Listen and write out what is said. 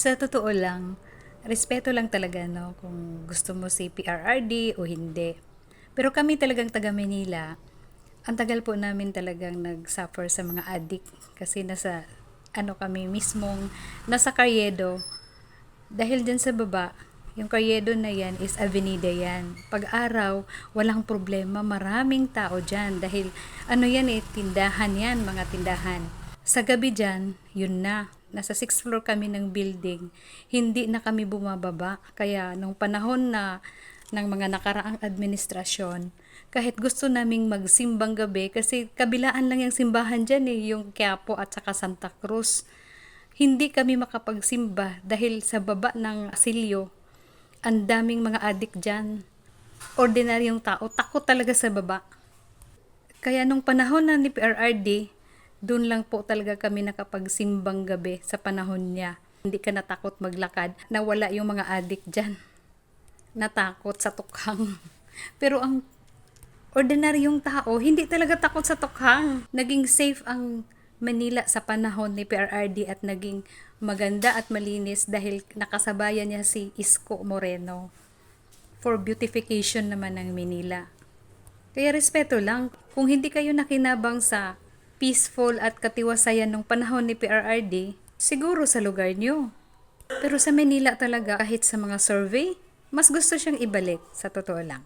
Sa totoo lang, respeto lang talaga, no, kung gusto mo si PRRD o hindi. Pero kami talagang taga Manila, ang tagal po namin talagang nag-suffer sa mga addict kasi kami mismong nasa Carriedo. Dahil dyan sa baba, yung Carriedo na yan is avenida yan. Pag araw, walang problema, maraming tao dyan dahil tindahan yan, mga tindahan. Sa gabi dyan, yun na. Nasa 6th floor kami ng building. Hindi na kami bumababa. Kaya nung panahon ng mga nakaraang administrasyon, kahit gusto naming magsimbang gabi, kasi kabilaan lang yung simbahan dyan yung Quiapo at saka Santa Cruz. Hindi kami makapagsimba dahil sa baba ng asilyo, ang daming mga adik dyan. Ordinaryong tao, takot talaga sa baba. Kaya nung panahon na ni PRRD, doon lang po talaga kami nakapagsimbang gabi sa panahon niya. Hindi ka natakot maglakad na wala yung mga adik dyan. Natakot sa tukhang. Pero ang ordinaryong tao, hindi talaga takot sa tukhang. Naging safe ang Manila sa panahon ni PRRD at naging maganda at malinis dahil nakasabayan niya si Isko Moreno for beautification naman ng Manila. Kaya respeto lang, kung hindi kayo nakinabang sa peaceful at katiwasayan ng panahon ni PRRD, siguro sa lugar nyo. Pero sa Manila talaga, kahit sa mga survey, mas gusto siyang ibalik, sa totoo lang.